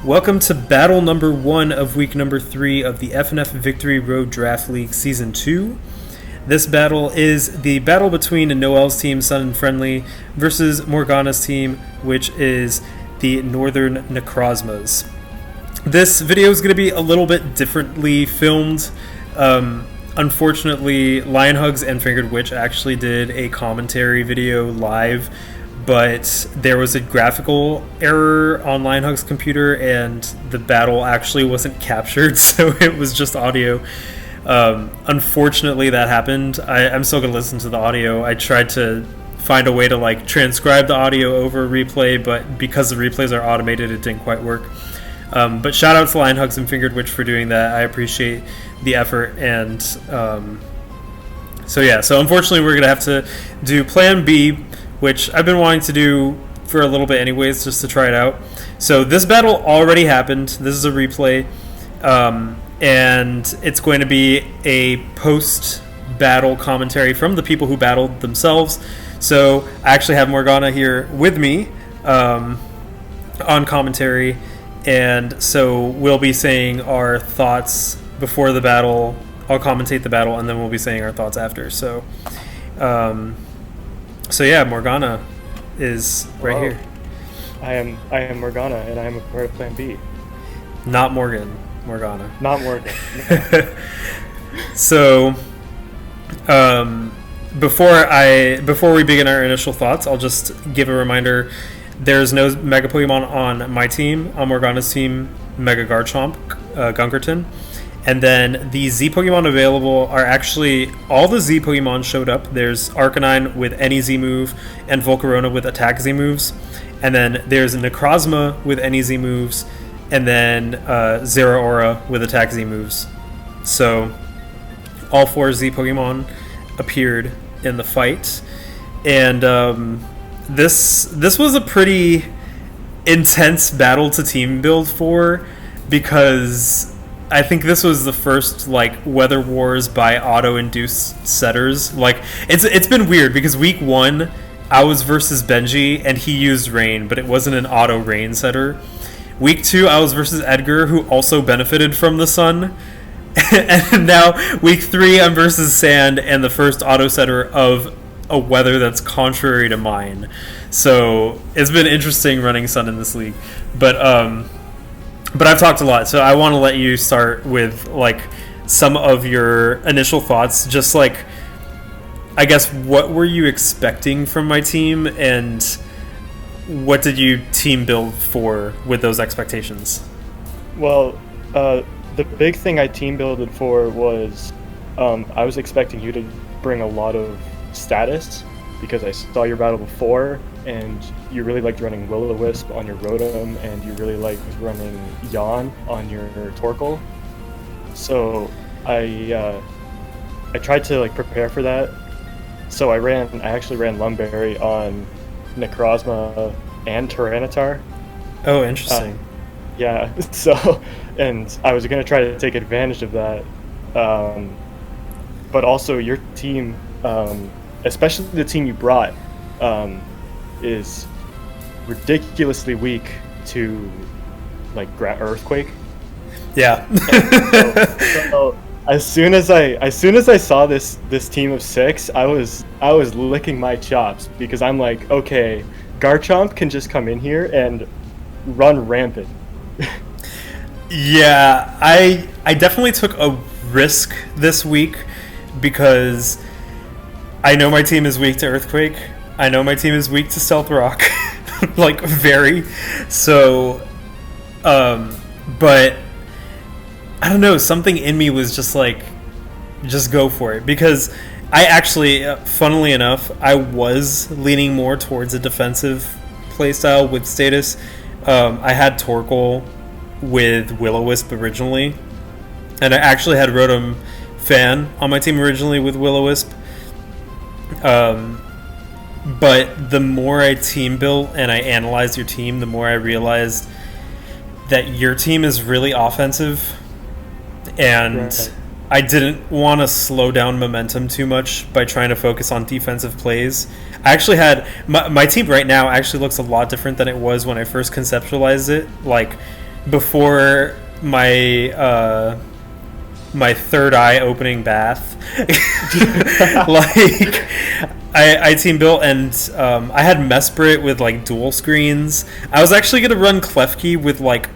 Welcome to battle number 1 of week number 3 of the FnF Victory Road Draft League Season 2. This battle is the battle between Noel's team, Sun and Friendly, versus Morgana's team, which is the Northern Necrozmas. This video is going to be a little bit differently filmed. Unfortunately, Lionhugs and Fingered Witch actually did a commentary video live, but there was a graphical error on Lionhug's computer and the battle actually wasn't captured, so it was just audio. Unfortunately, that happened. I'm still going to listen to the audio. I tried to find a way to transcribe the audio over replay, but because the replays are automated, it didn't quite work. But shout out to Lionhugs and Fingered Witch for doing that. I appreciate the effort. And so unfortunately, we're going to have to do Plan B, which I've been wanting to do for a little bit anyways, just to try it out. So this battle already happened. This is a replay. And it's going to be a post-battle commentary from the people who battled themselves. So I actually have Morgana here with me on commentary. And so we'll be saying our thoughts before the battle. I'll commentate the battle, and then we'll be saying our thoughts after. So Morgana is right here. I am Morgana, and I am a part of Plan B. Not Morgan. Morgana. Not Morgan. So, before we begin our initial thoughts, I'll just give a reminder. There's no Mega Pokemon on my team. On Morgana's team, Mega Garchomp, Gunkerton. And then the Z Pokemon available are actually, all the Z Pokemon showed up. There's Arcanine with any Z move, and Volcarona with attack Z moves. And then there's Necrozma with any Z moves, and then Zeraora with attack Z moves. So all 4 Z Pokemon appeared in the fight. And this was a pretty intense battle to team build for, because I think this was the first Weather Wars by auto-induced setters. It's been weird because week 1 I was versus Benji and he used rain, but it wasn't an auto rain setter. Week 2 I was versus Edgar, who also benefited from the sun. And now week 3 I'm versus Sand and the first auto setter of a weather that's contrary to mine. So it's been interesting running Sun in this league. But I've talked a lot, so I want to let you start with some of your initial thoughts. Just I guess, what were you expecting from my team, and what did you team build for with those expectations? Well, the big thing I team builded for was I was expecting you to bring a lot of status, because I saw your battle before, and you really liked running Will-O-Wisp on your Rotom, and you really liked running Yawn on your Torkoal. So I tried to prepare for that. So I actually ran Lumberry on Necrozma and Tyranitar. Oh, interesting. Yeah. So, and I was gonna try to take advantage of that, but also your team, especially the team you brought, is ridiculously weak to Earthquake. Yeah. so as soon as I saw this team of 6, I was licking my chops, because I'm like, okay, Garchomp can just come in here and run rampant. Yeah, I definitely took a risk this week, because I know my team is weak to Earthquake. I know my team is weak to Stealth Rock. Very. So, but I don't know, something in me was just just go for it. Because I actually, funnily enough, I was leaning more towards a defensive playstyle with status. I had Torkoal with Will-O-Wisp originally. And I actually had Rotom Fan on my team originally with Will-O-Wisp. But the more I team built and I analyzed your team, the more I realized that your team is really offensive, and right. I didn't want to slow down momentum too much by trying to focus on defensive plays. I actually had my team right now actually looks a lot different than it was when I first conceptualized it. before my third eye opening bath. Like I team built, and I had Mesprit with like dual screens. I was actually gonna run Klefki with like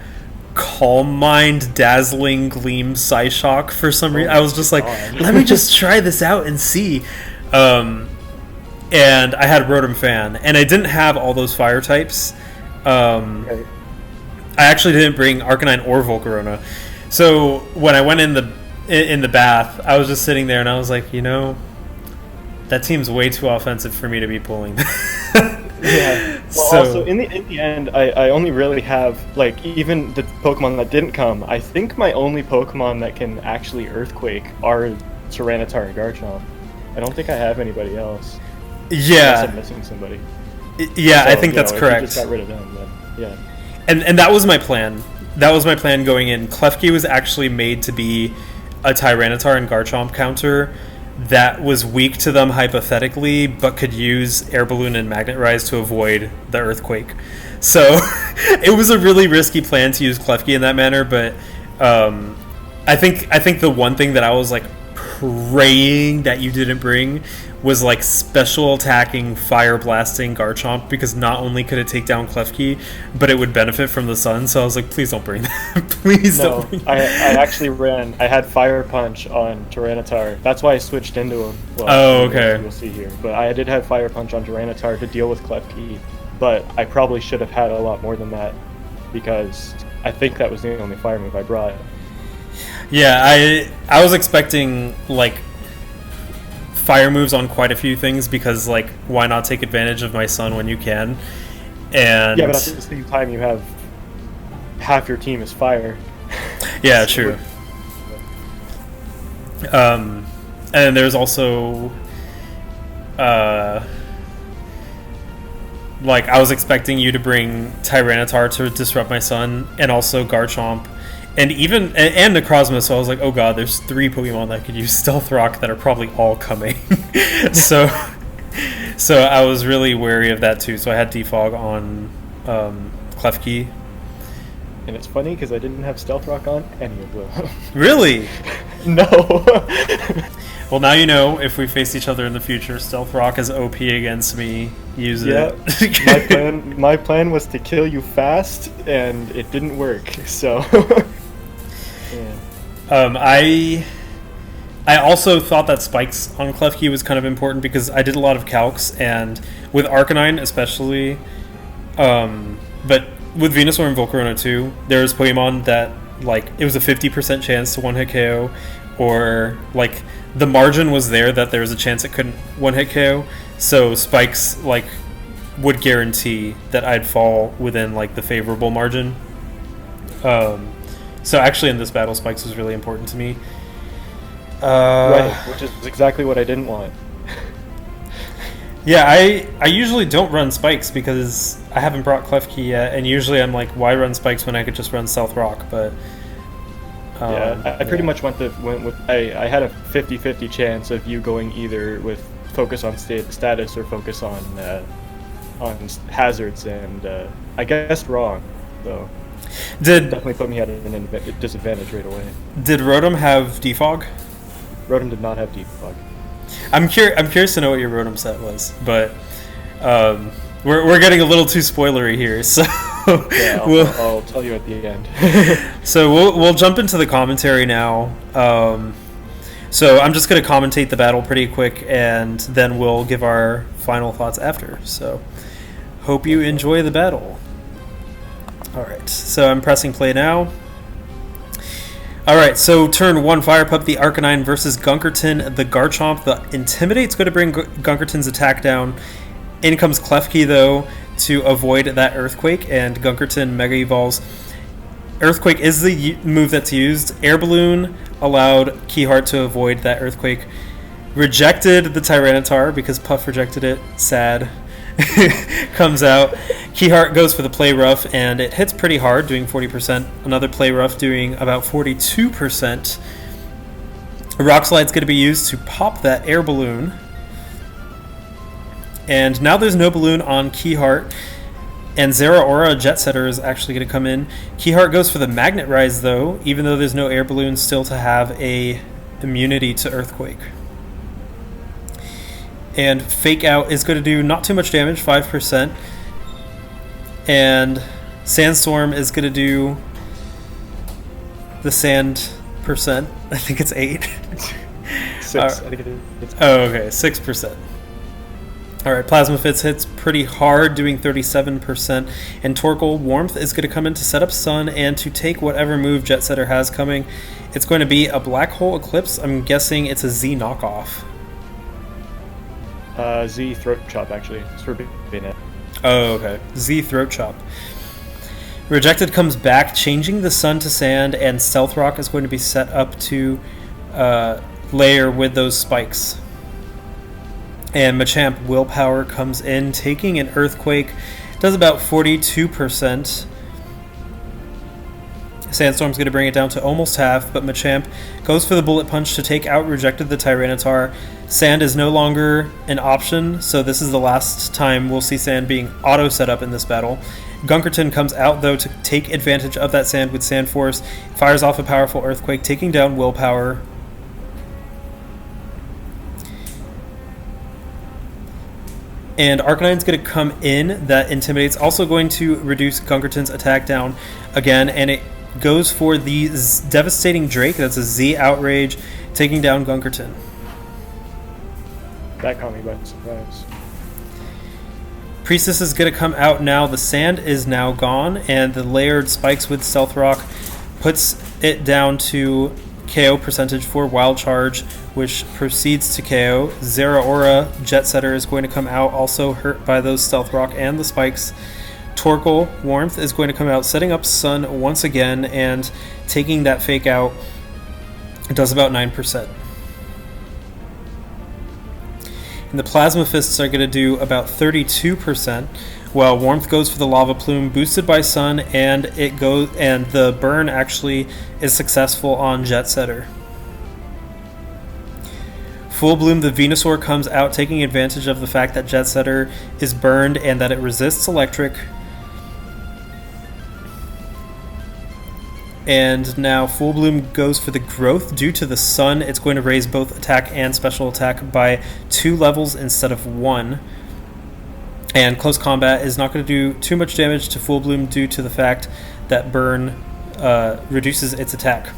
Calm Mind, Dazzling Gleam, Psyshock for some reason. I was just like, let me just try this out and see. And I had Rotom Fan, and I didn't have all those fire types. Right. I actually didn't bring Arcanine or Volcarona. So when I went in the bath, I was just sitting there and I was like, that team's way too offensive for me to be pulling. Yeah. Well, So also in the end, I only really have like even the Pokemon that didn't come. I think my only Pokemon that can actually Earthquake are Tyranitar and Garchomp. I don't think I have anybody else. Unless yeah, I'm missing somebody. yeah, I So, think that's if correct. you just got rid of them, then yeah. And that was my plan. That was my plan going in. Klefki was actually made to be a Tyranitar and Garchomp counter that was weak to them hypothetically, but could use Air Balloon and Magnet Rise to avoid the Earthquake. So it was a really risky plan to use Klefki in that manner, but I think the one thing that I was like praying that you didn't bring was like special attacking fire blasting Garchomp, because not only could it take down Klefki, but it would benefit from the sun. So I was like, please don't bring that. Please No, don't bring I that. actually I had Fire Punch on Tyranitar. That's why I switched into him. Well, Oh, okay. You'll see here. But I did have Fire Punch on Tyranitar to deal with Klefki, but I probably should have had a lot more than that, because I think that was the only fire move I brought. Yeah, I was expecting like fire moves on quite a few things, because like why not take advantage of my sun when you can? And Yeah, but at the same time, you have half your team is fire. yeah, true. And then there's also like I was expecting you to bring Tyranitar to disrupt my sun, and also Garchomp, and even and Necrozmas. So I was like, oh god, there's 3 Pokemon that could use Stealth Rock that are probably all coming. so I was really wary of that too. So I had Defog on Klefki. And it's funny because I didn't have Stealth Rock on any of them. Really? No. Well, now you know, if we face each other in the future, Stealth Rock is OP against me. Use Yeah, it. my plan was to kill you fast, and it didn't work. So, yeah. I also thought that spikes on Klefki was kind of important, because I did a lot of calcs, and with Arcanine especially, but with Venusaur and Volcarona too, there's Pokemon that like it was a 50% chance to one-hit KO, or like the margin was there that there was a chance it couldn't one-hit KO. So spikes like would guarantee that I'd fall within like the favorable margin. So actually in this battle, spikes was really important to me. Right, which is exactly what I didn't want. Yeah, I usually don't run spikes because I haven't brought Klefki yet, and usually I'm like, why run spikes when I could just run Stealth Rock? But yeah, I pretty much went with I had a 50-50 chance of you going either with focus on status or focus on hazards, and I guessed wrong, though. Definitely put me at an disadvantage right away. Did Rotom have Defog? Rotom did not have Defog. I'm curious to know what your Rotom set was, but we're getting a little too spoilery here, so yeah, I'll tell you at the end. So we'll jump into the commentary now. So I'm just going to commentate the battle pretty quick, and then we'll give our final thoughts after. So hope you enjoy the battle. All right, so I'm pressing play now. All right, so turn 1, Fire Pup, the Arcanine versus Gunkerton, the Garchomp. The Intimidate's going to bring Gunkerton's attack down. In comes Klefki, though, to avoid that Earthquake, and Gunkerton Mega Evolves. Earthquake is the move that's used. Air Balloon allowed Keyheart to avoid that Earthquake. Rejected the Tyranitar because Puff rejected it. Sad. Comes out. Keyheart goes for the Play Rough, and it hits pretty hard, doing 40%. Another Play Rough doing about 42%. Rock Slide's going to be used to pop that Air Balloon. And now there's no balloon on Keyheart. And Zeraora Jet Setter is actually going to come in. Keyheart goes for the Magnet Rise, though, even though there's no air balloon, still to have a immunity to Earthquake. And Fake Out is going to do not too much damage, 5%. And Sandstorm is going to do the sand percent. I think it's 8. 6. I think it is. Oh, okay, 6%. Alright, Plasma Fist hits pretty hard, doing 37%. And Torkoal Warmth is going to come in to set up Sun and to take whatever move Jet Setter has coming. It's going to be a Black Hole Eclipse. I'm guessing it's a Z knockoff. Z Throat Chop, actually. It's for Bayonet. Oh, okay. Z Throat Chop. Rejected comes back, changing the Sun to Sand, and Stealth Rock is going to be set up to layer with those spikes. And Machamp Willpower comes in, taking an Earthquake, does about 42%. Sandstorm's going to bring it down to almost half, but Machamp goes for the Bullet Punch to take out Rejected the Tyranitar. Sand is no longer an option, so this is the last time we'll see Sand being auto set up in this battle. Gunkerton comes out, though, to take advantage of that Sand with Sand Force, fires off a powerful Earthquake, taking down Willpower. And Arcanine's going to come in, that intimidates, also going to reduce Gunkerton's attack down again, and it goes for the Devastating Drake, that's a Z Outrage, taking down Gunkerton. That caught me by surprise. Priestess is going to come out now, the Sand is now gone, and the layered spikes with Stealth Rock puts it down to KO percentage for Wild Charge, which proceeds to KO. Zeraora Jet Setter is going to come out, also hurt by those Stealth Rock and the spikes. Torkoal Warmth is going to come out, setting up Sun once again and taking that Fake Out. It does about 9%. And the Plasma Fists are going to do about 32%, while Warmth goes for the Lava Plume, boosted by Sun, and the burn actually is successful on Jet Setter. Full Bloom the Venusaur comes out, taking advantage of the fact that Jet Setter is burned and that it resists electric. And now Full Bloom goes for the Growth. Due to the Sun, it's going to raise both attack and special attack by 2 levels instead of 1. And Close Combat is not going to do too much damage to Full Bloom due to the fact that Burn reduces its attack.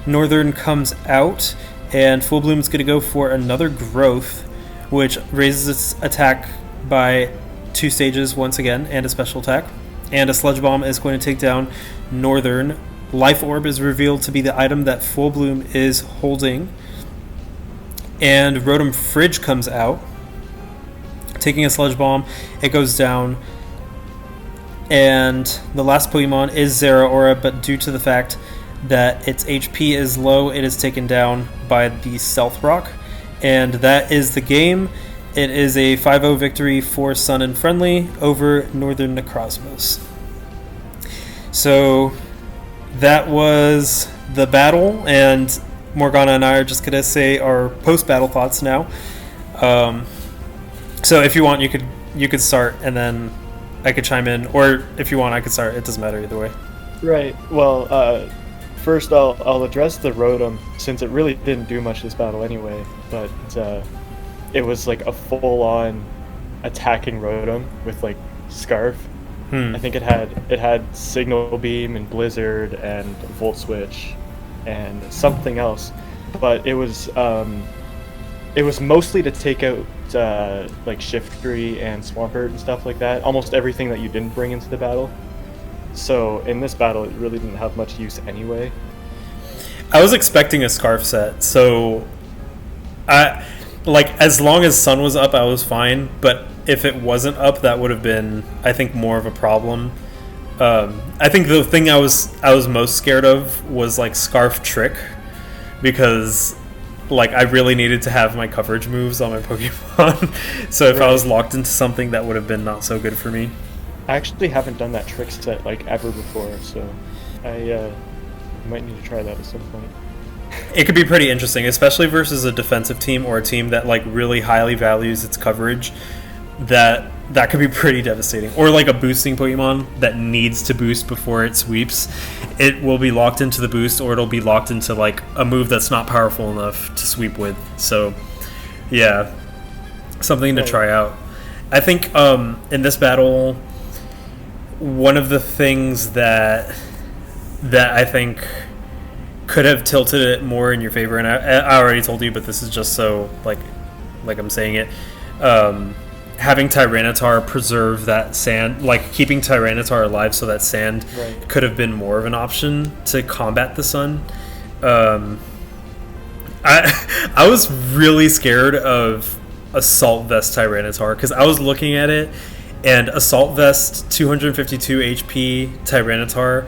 Northern comes out, and Full Bloom is going to go for another Growth, which raises its attack by 2 stages once again, and a special attack. And a Sludge Bomb is going to take down Northern. Life Orb is revealed to be the item that Full Bloom is holding. And Rotom Fridge comes out, taking a Sludge Bomb. It goes down. And the last Pokemon is Zeraora, but due to the fact that its HP is low, it is taken down by the Stealth Rock. And that is the game. It is a 5-0 victory for Sun and Friendly over Northern Necrozmas. So that was the battle, and Morgana and I are just going to say our post-battle thoughts now. So if you want, you could start, and then I could chime in, or if you want, I could start. It doesn't matter either way. Right. Well, first I'll address the Rotom, since it really didn't do much this battle anyway, but it was like a full-on attacking Rotom with like Scarf. I think it had Signal Beam and Blizzard and Volt Switch and something else, but it was mostly to take out like Shiftry and Swampert and stuff like that. Almost everything that you didn't bring into the battle. So in this battle, it really didn't have much use anyway. I was expecting a Scarf set, so as long as Sun was up, I was fine. But if it wasn't up, that would have been, I think, more of a problem. I think the thing I was most scared of was like Scarf Trick, because like I really needed to have my coverage moves on my Pokemon. So if I was locked into something, that would have been not so good for me. I actually haven't done that trick set like ever before, so I might need to try that at some point. It could be pretty interesting, especially versus a defensive team or a team that like really highly values its coverage. That that could be pretty devastating. Or like a boosting Pokemon that needs to boost before it sweeps. It will be locked into the boost, or it'll be locked into like a move that's not powerful enough to sweep with. So, yeah, something to try out. I think in this battle, one of the things that I think could have tilted it more in your favor, and I already told you, but this is just so like I'm saying it. Having Tyranitar preserve that sand, like keeping Tyranitar alive so that sand could have been more of an option to combat the sun. I was really scared of Assault Vest Tyranitar because I was looking at it, and Assault Vest 252 HP Tyranitar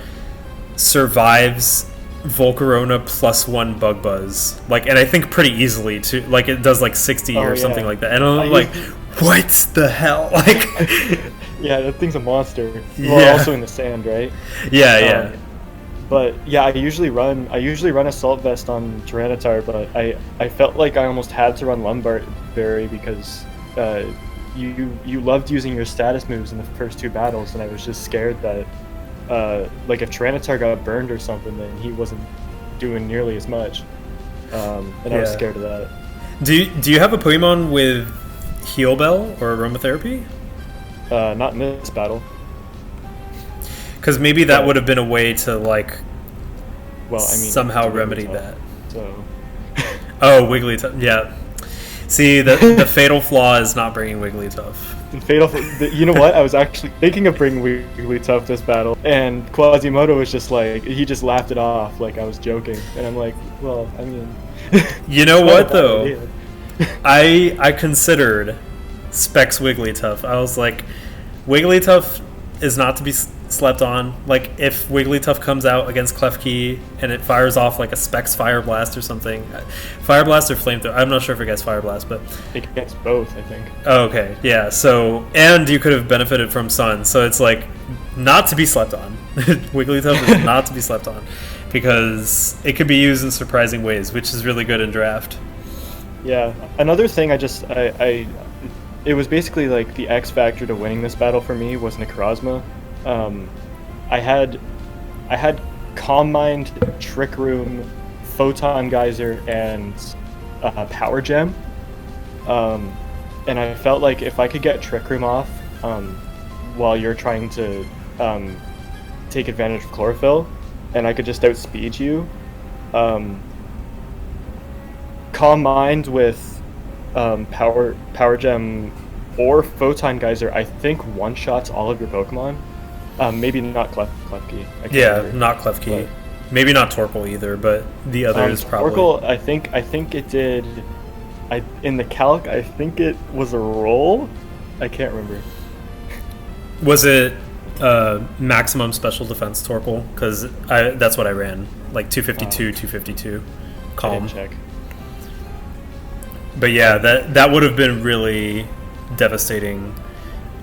survives Volcarona +1 Bug Buzz, like, and I think pretty easily too. Like it does like 60 or something like that, and I'm like, what the hell? Like, yeah, that thing's a monster. Well, also in the sand, right? Yeah. But yeah, I usually run Assault Vest on Tyranitar, but I felt like I almost had to run Lumberry because you loved using your status moves in the first two battles, and I was just scared that like if Tyranitar got burned or something, then he wasn't doing nearly as much, and I was scared of that. Do you have a Pokemon with Heal Bell or Aromatherapy? Not in this battle. Because maybe that would have been a way to like, somehow remedy that. So. Oh, Wigglytuff, yeah. See, the fatal flaw is not bringing Wigglytuff. You know what? I was actually thinking of bringing Wigglytuff this battle, and Quasimodo was just like, he just laughed it off like I was joking, and I'm like, well, I mean, you know what though? I considered Specs Wigglytuff. I was like, Wigglytuff is not to be slept on. Like, if Wigglytuff comes out against Klefki and it fires off like a Specs Fire Blast or something, Fire Blast or Flamethrower, I'm not sure if it gets Fire Blast, but it gets both, I think. Oh, okay, yeah. So, and you could have benefited from Sun, so it's like not to be slept on. Wigglytuff is not to be slept on because it could be used in surprising ways, which is really good in draft. Yeah. Another thing, it was basically like the X factor to winning this battle for me was Necrozma. I had Calm Mind, Trick Room, Photon Geyser, and Power Gem. And I felt like if I could get Trick Room off while you're trying to take advantage of Chlorophyll, and I could just outspeed you, Calm Mind with Power Gem or Photon Geyser, I think one-shots all of your Pokemon. Maybe not Klefki. Not Klefki. Maybe not Torkoal either, but the others probably. Torkoal, I think it did. In the calc, I think it was a roll. I can't remember. Was it maximum special defense Torkoal? Because that's what I ran, like 252. Calm. I didn't check. But yeah, that would have been really devastating.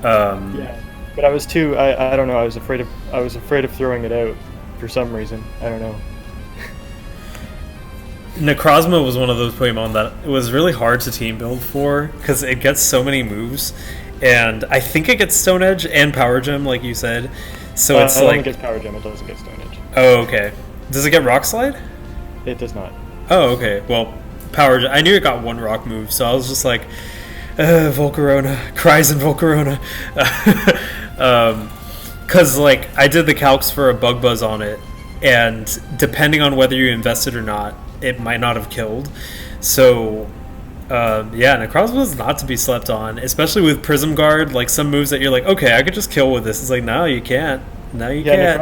Yeah. But I was too. I don't know. I was afraid of throwing it out for some reason. I don't know. Necrozma was one of those Pokemon that it was really hard to team build for because it gets so many moves, and I think it gets Stone Edge and Power Gem, like you said. So it's like it gets Power Gem. It doesn't get Stone Edge. Oh, okay. Does it get Rock Slide? It does not. Oh, okay. Well, Power Gem. I knew it got one Rock move, so I was just like, Volcarona, cries in Volcarona. Because like I did the calcs for a Bug Buzz on it, and depending on whether you invested or not, it might not have killed. So Necrozma is not to be slept on, especially with Prism Guard. Like some moves that you're like, okay, I could just kill with this. It's like, no, you can't. No, you can't.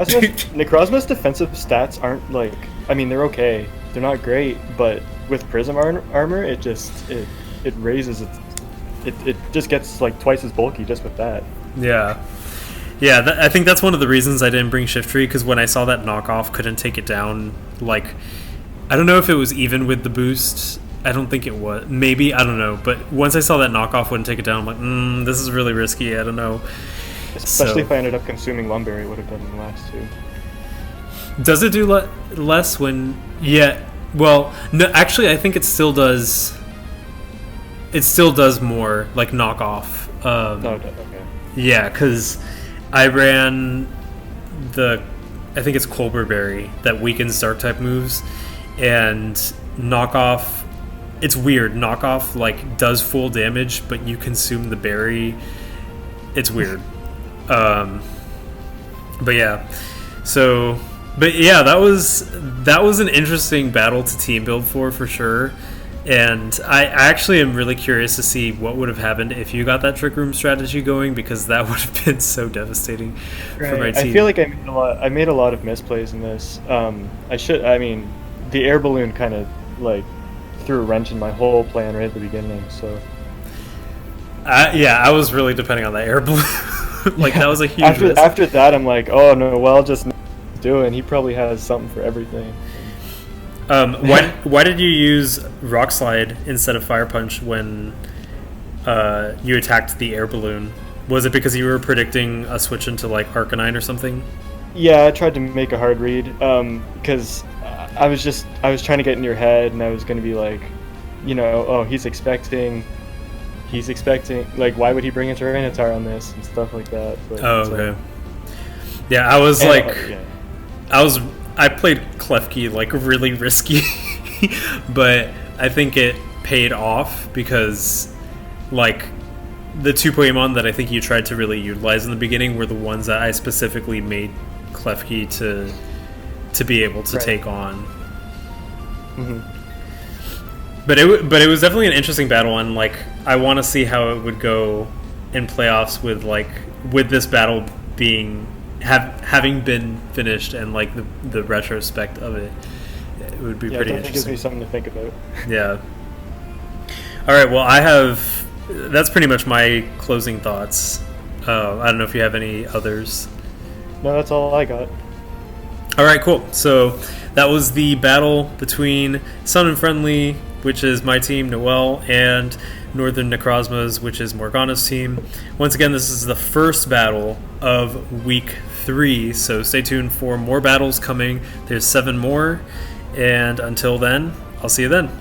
Necrozma's defensive stats aren't like, I mean, they're okay. They're not great, but with Prism armor, it raises it. It just gets like twice as bulky just with that. Yeah. Yeah, I think that's one of the reasons I didn't bring Shiftry, because when I saw that knockoff couldn't take it down, like, I don't know if it was even with the boost. I don't think it was. Maybe, I don't know. But once I saw that knockoff wouldn't take it down, I'm like, this is really risky. I don't know. Especially if I ended up consuming Lumberry, it would have done less too. Does it do less when... Yeah, well, no, actually, I think it still does... It still does more, like, knockoff. Okay. Yeah, because I ran I think it's Colbur Berry that weakens dark type moves, and knockoff. It's weird. Knockoff like does full damage, but you consume the berry. It's weird. But yeah, but yeah, that was an interesting battle to team build for sure. And I actually am really curious to see what would have happened if you got that Trick Room strategy going, because that would have been so devastating for my team. I feel like I made a lot of misplays in this. I mean, the air balloon kind of like threw a wrench in my whole plan right at the beginning. So yeah, I was really depending on that air balloon. Like that was a huge risk. After that, I'm like, oh no, well, I'll just do it. And he probably has something for everything. Why did you use Rock Slide instead of Fire Punch when you attacked the air balloon? Was it because you were predicting a switch into like Arcanine or something? Yeah, I tried to make a hard read because I was trying to get in your head, and I was going to be like, oh, he's expecting, like, why would he bring a Tyranitar on this and stuff like that. But, okay. Yeah, I was I played Klefki like really risky, but I think it paid off because like the two Pokemon that I think you tried to really utilize in the beginning were the ones that I specifically made Klefki to be able to take on. Mm-hmm. But it was definitely an interesting battle, and like I want to see how it would go in playoffs with this battle being having been finished, and like the retrospect of it. It would be pretty interesting. It gives me something to think about. Yeah. All right. Well, that's pretty much my closing thoughts. I don't know if you have any others. No, that's all I got. All right, cool. So that was the battle between Sun and Friendly, which is my team, Noel, and Northern Necrozmas, which is Morgana's team. Once again, this is the first battle of Week 3, so stay tuned for more battles coming. There's 7 more, and until then, I'll see you then.